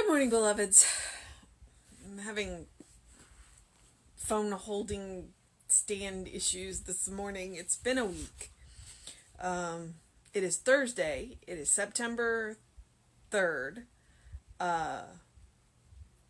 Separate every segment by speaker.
Speaker 1: Good morning, beloveds. I'm having phone holding stand issues this morning. It's been a week. It is Thursday. It is September 3rd.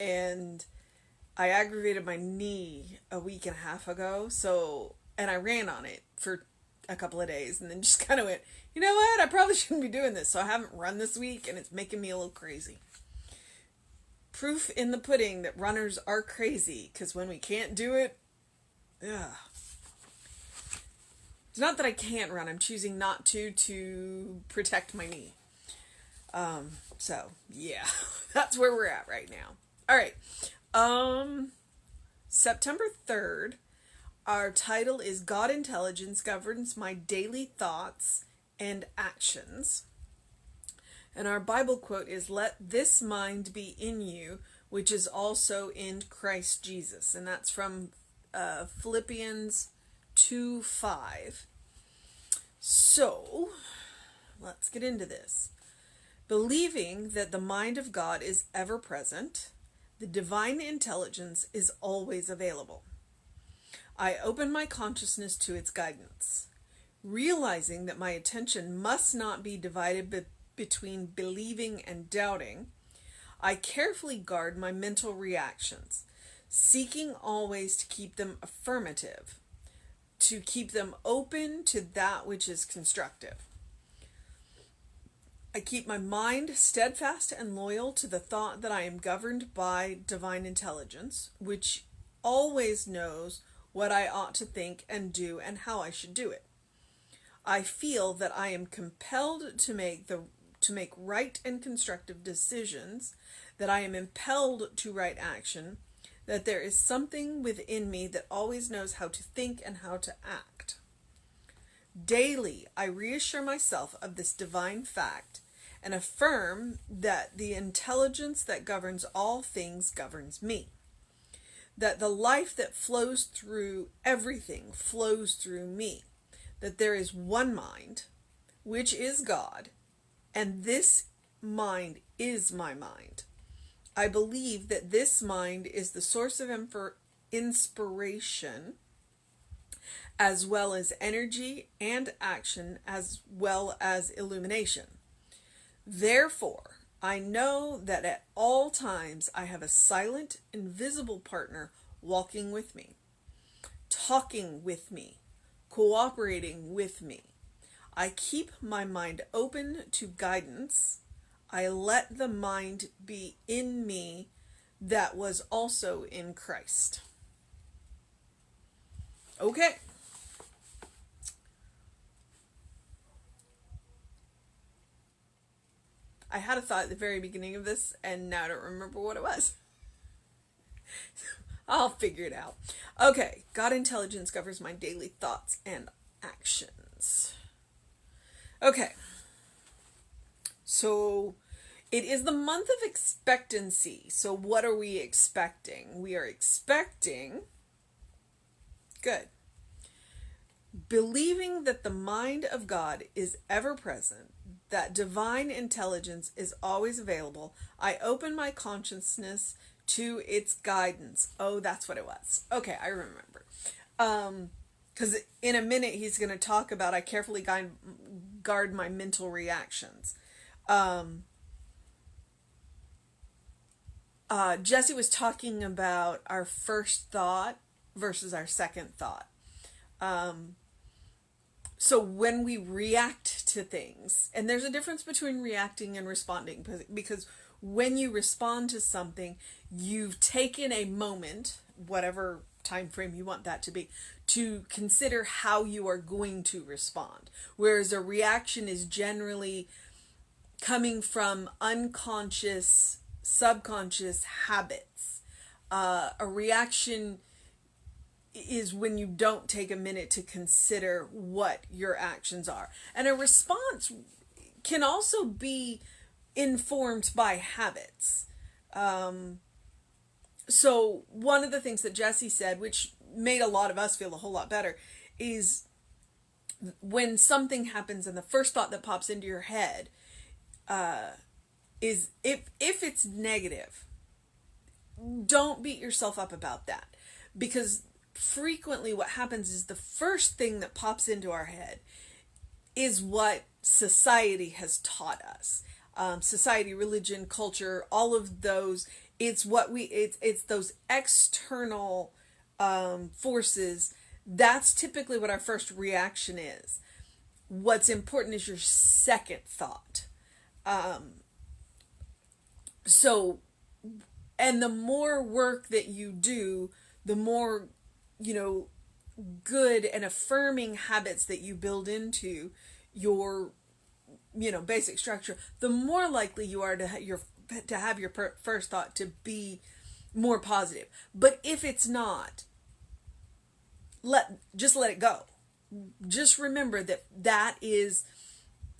Speaker 1: And I aggravated my knee a week and a half ago. And I ran on it for a couple of days and then just kind of went, you know what? I probably shouldn't be doing this. So I haven't run this week and it's making me a little crazy. Proof in the pudding that runners are crazy, because when we can't do it, ugh. It's not that I can't run, I'm choosing not to protect my knee. So, yeah, that's where we're at right now. Alright, September 3rd, our title is God Intelligence Governs My Daily Thoughts and Actions. And our Bible quote is, "Let this mind be in you, which is also in Christ Jesus." And that's from Philippians 2:5. So, let's get into this. Believing that the mind of God is ever present, the divine intelligence is always available. I open my consciousness to its guidance, realizing that my attention must not be divided between believing and doubting. I carefully guard my mental reactions, seeking always to keep them affirmative, to keep them open to that which is constructive. I keep my mind steadfast and loyal to the thought that I am governed by divine intelligence, which always knows what I ought to think and do and how I should do it. I feel that I am compelled to make right and constructive decisions, that I am impelled to right action, that there is something within me that always knows how to think and how to act. Daily, I reassure myself of this divine fact and affirm that the intelligence that governs all things governs me, that the life that flows through everything flows through me, that there is one mind, which is God, and this mind is my mind. I believe that this mind is the source of inspiration, as well as energy and action, as well as illumination. Therefore, I know that at all times I have a silent, invisible partner walking with me, talking with me, cooperating with me. I keep my mind open to guidance. I let the mind be in me that was also in Christ. Okay. I had a thought at the very beginning of this, and now I don't remember what it was. I'll figure it out. Okay. God intelligence governs my daily thoughts and actions. Okay, so it is the month of expectancy. So what are we expecting? We are expecting, good, believing that the mind of God is ever present, that divine intelligence is always available. I open my consciousness to its guidance. Oh, that's what it was. Okay, I remember. Because in a minute he's going to talk about I carefully guard my mental reactions. Jesse was talking about our first thought versus our second thought. So when we react to things, and there's a difference between reacting and responding, because when you respond to something, you've taken a moment, whatever time frame you want that to be, to consider how you are going to respond. Whereas a reaction is generally coming from unconscious, subconscious habits. A reaction is when you don't take a minute to consider what your actions are. And a response can also be informed by habits. So one of the things that Jesse said, which made a lot of us feel a whole lot better, is when something happens and the first thought that pops into your head is if it's negative, don't beat yourself up about that, because frequently what happens is the first thing that pops into our head is what society has taught us. Society, religion, culture, all of those. It's what it's those external forces. That's typically what our first reaction is. What's important is your second thought. So, and the more work that you do, the more, good and affirming habits that you build into your, basic structure, the more likely you are to have your first thought to be more positive. But if it's not, just let it go. Just remember that is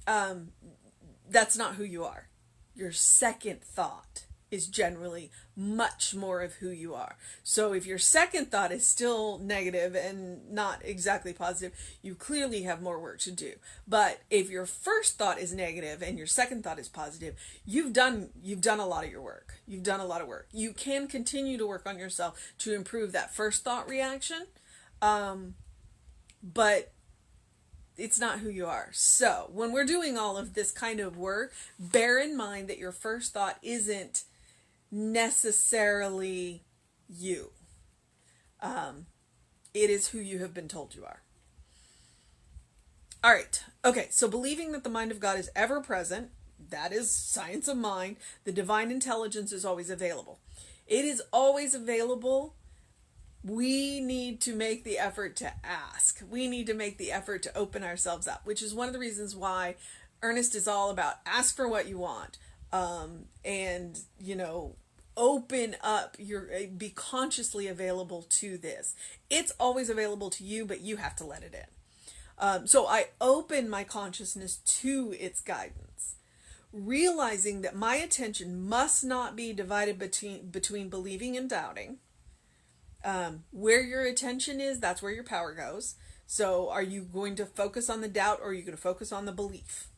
Speaker 1: that's not who you are. Your second thought is generally much more of who you are. So if your second thought is still negative and not exactly positive, you clearly have more work to do. But if your first thought is negative and your second thought is positive, you've done a lot of your work. You've done a lot of work. You can continue to work on yourself to improve that first thought reaction. But it's not who you are. So when we're doing all of this kind of work, bear in mind that your first thought isn't necessarily you. It is who you have been told you are. All right. Okay. So believing that the mind of God is ever present, that is science of mind. The divine intelligence is always available. It is always available. We need to make the effort to ask. We need to make the effort to open ourselves up, which is one of the reasons why Ernest is all about ask for what you want. And, open up, be consciously available to this. It's always available to you, but you have to let it in. So I open my consciousness to its guidance, realizing that my attention must not be divided between believing and doubting. Where your attention is, that's where your power goes. So are you going to focus on the doubt, or are you going to focus on the belief?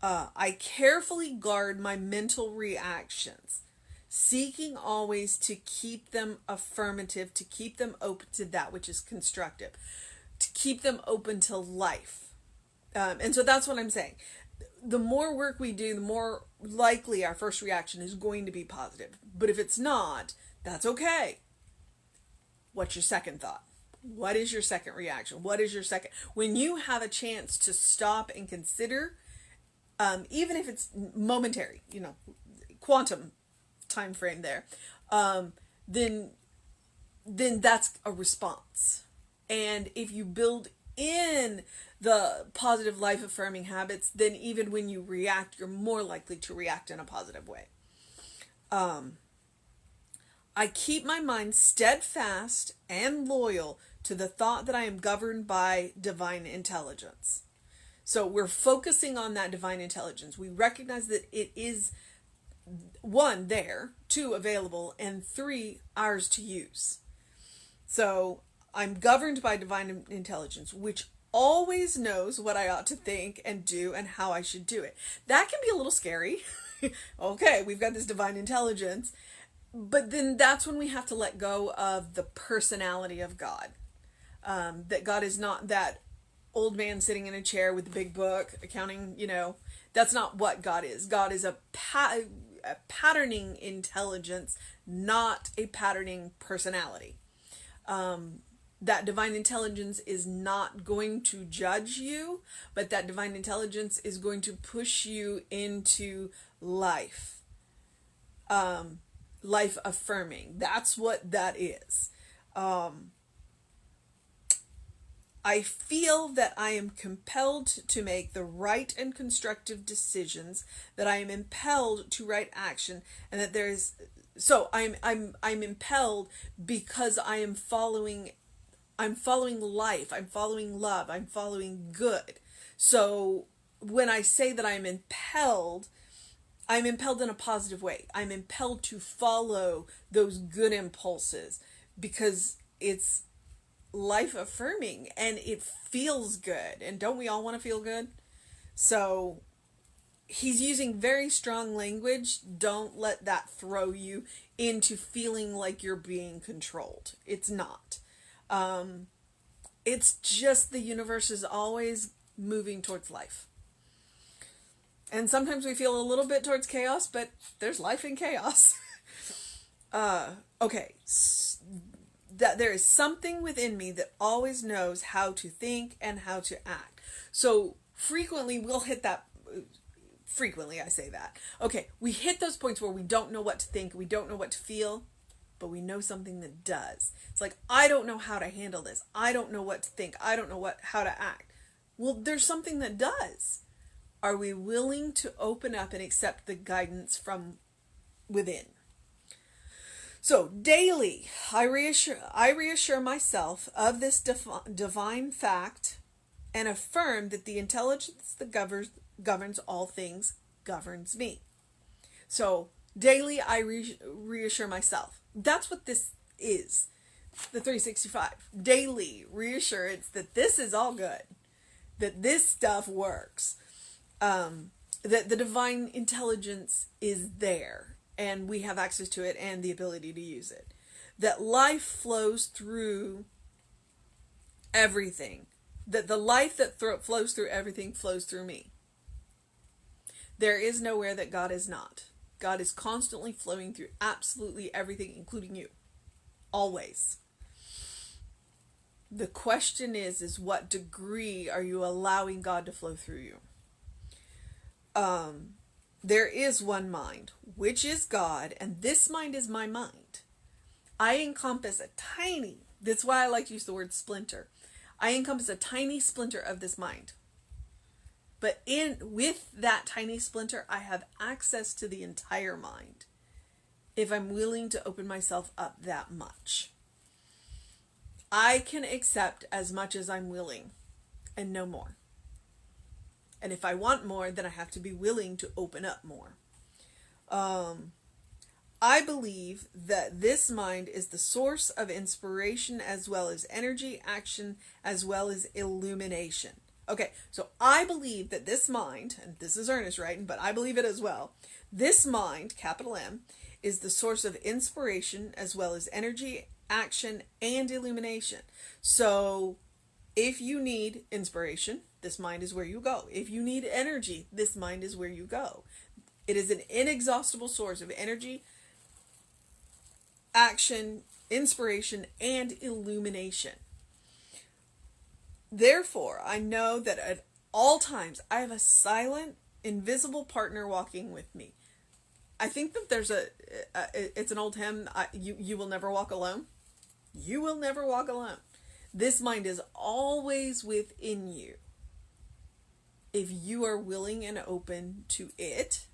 Speaker 1: I carefully guard my mental reactions, seeking always to keep them affirmative, to keep them open to that which is constructive, to keep them open to life. And so that's what I'm saying. The more work we do, the more likely our first reaction is going to be positive. But if it's not, that's okay. What's your second thought? What is your second reaction? What is your second? When you have a chance to stop and consider, even if it's momentary, quantum time frame there, then that's a response. And if you build in the positive life affirming habits, then even when you react, you're more likely to react in a positive way. I keep my mind steadfast and loyal to the thought that I am governed by divine intelligence. So we're focusing on that divine intelligence. We recognize that it is, 1, there, 2, available, and 3, ours to use. So I'm governed by divine intelligence, which always knows what I ought to think and do and how I should do it. That can be a little scary. Okay, we've got this divine intelligence. But then that's when we have to let go of the personality of God. That God is not that old man sitting in a chair with a big book, accounting, that's not what God is. God is a patterning intelligence, not a patterning personality. That divine intelligence is not going to judge you, but that divine intelligence is going to push you into life. Life affirming. That's what that is. I feel that I am compelled to make the right and constructive decisions, that I am impelled to right action, and that there is, so I'm impelled because I'm following life, I'm following love, I'm following good. So when I say that I'm impelled in a positive way. I'm impelled to follow those good impulses because it's life affirming and it feels good. And don't we all want to feel good? So he's using very strong language. Don't let that throw you into feeling like you're being controlled. It's not. It's just the universe is always moving towards life. And sometimes we feel a little bit towards chaos, but there's life in chaos. Okay. That there is something within me that always knows how to think and how to act. So frequently we'll hit that. Frequently I say that. Okay, we hit those points where we don't know what to think, we don't know what to feel, but we know something that does. It's like, I don't know how to handle this. I don't know what to think. I don't know how to act. Well, there's something that does. Are we willing to open up and accept the guidance from within? So daily, I reassure myself of this divine fact and affirm that the intelligence that governs all things governs me. So daily, I reassure myself. That's what this is. The 365. Daily reassurance that this is all good. That this stuff works. That the divine intelligence is there. And we have access to it and the ability to use it. That life flows through everything. That the life that flows through everything flows through me. There is nowhere that God is not. God is constantly flowing through absolutely everything, including you. Always. The question is what degree are you allowing God to flow through you? There is one mind, which is God, and this mind is my mind. I encompass a tiny, that's why I like to use the word splinter. I encompass a tiny splinter of this mind. But with that tiny splinter, I have access to the entire mind. If I'm willing to open myself up that much. I can accept as much as I'm willing and no more. And if I want more, then I have to be willing to open up more. I believe that this mind is the source of inspiration as well as energy, action, as well as illumination. Okay, so I believe that this mind, and this is Ernest writing, but I believe it as well. This mind, capital M, is the source of inspiration as well as energy, action, and illumination. So if you need inspiration, this mind is where you go. If you need energy, this mind is where you go. It is an inexhaustible source of energy, action, inspiration, and illumination. Therefore, I know that at all times I have a silent, invisible partner walking with me. I think that there's it's an old hymn, you will never walk alone. You will never walk alone. This mind is always within you. If you are willing and open to it,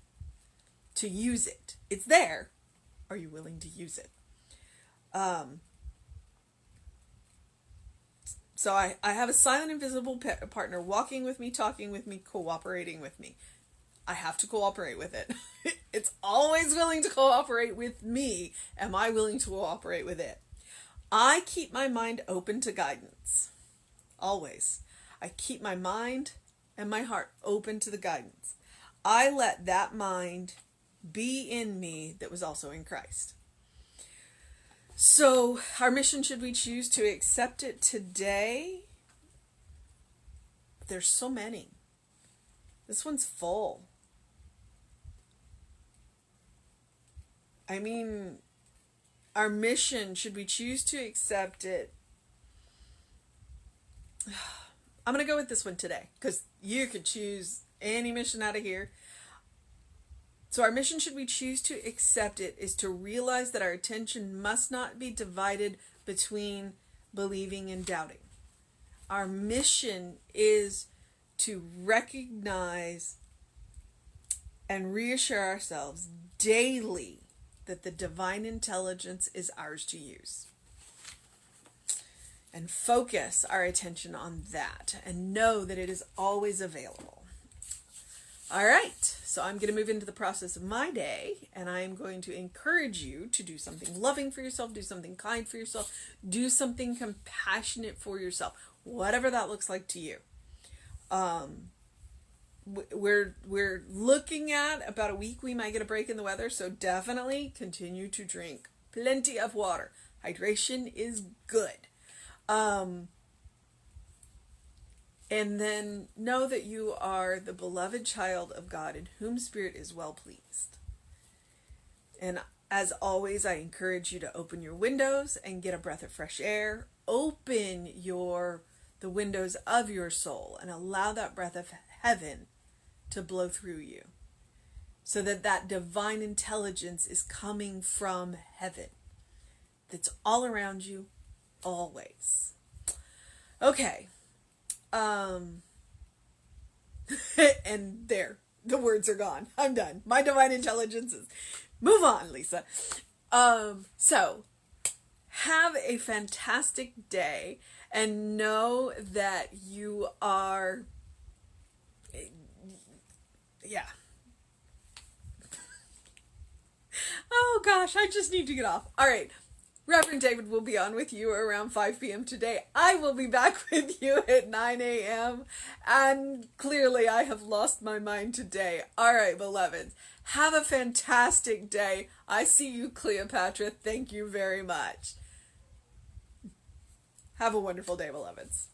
Speaker 1: to use it. It's there. Are you willing to use it? So I have a silent, invisible partner walking with me, talking with me, cooperating with me. I have to cooperate with it. It's always willing to cooperate with me. Am I willing to cooperate with it? I keep my mind open to guidance. Always. I keep my mind and my heart open to the guidance. I let that mind be in me that was also in Christ. So, our mission, should we choose to accept it today? There's so many. This one's full. I mean, our mission, should we choose to accept it? I'm going to go with this one today, because you could choose any mission out of here. So our mission, should we choose to accept it, is to realize that our attention must not be divided between believing and doubting. Our mission is to recognize and reassure ourselves daily that the divine intelligence is ours to use. And focus our attention on that and know that it is always available. All right, so I'm going to move into the process of my day, and I'm going to encourage you to do something loving for yourself, do something kind for yourself, do something compassionate for yourself, whatever that looks like to you. we're looking at about a week we might get a break in the weather, so definitely continue to drink plenty of water. Hydration is good. And then know that you are the beloved child of God in whom Spirit is well pleased. And as always, I encourage you to open your windows and get a breath of fresh air. Open the windows of your soul and allow that breath of heaven to blow through you, so that divine intelligence is coming from heaven. That's all around you, always. Okay. And there, the words are gone. I'm done. My divine intelligence is... Move on, Lisa. So, have a fantastic day and know that you are... Yeah. Oh gosh, I just need to get off. All right. Reverend David will be on with you around 5 p.m. today. I will be back with you at 9 a.m. And clearly I have lost my mind today. All right, beloveds. Have a fantastic day. I see you, Cleopatra. Thank you very much. Have a wonderful day, beloveds.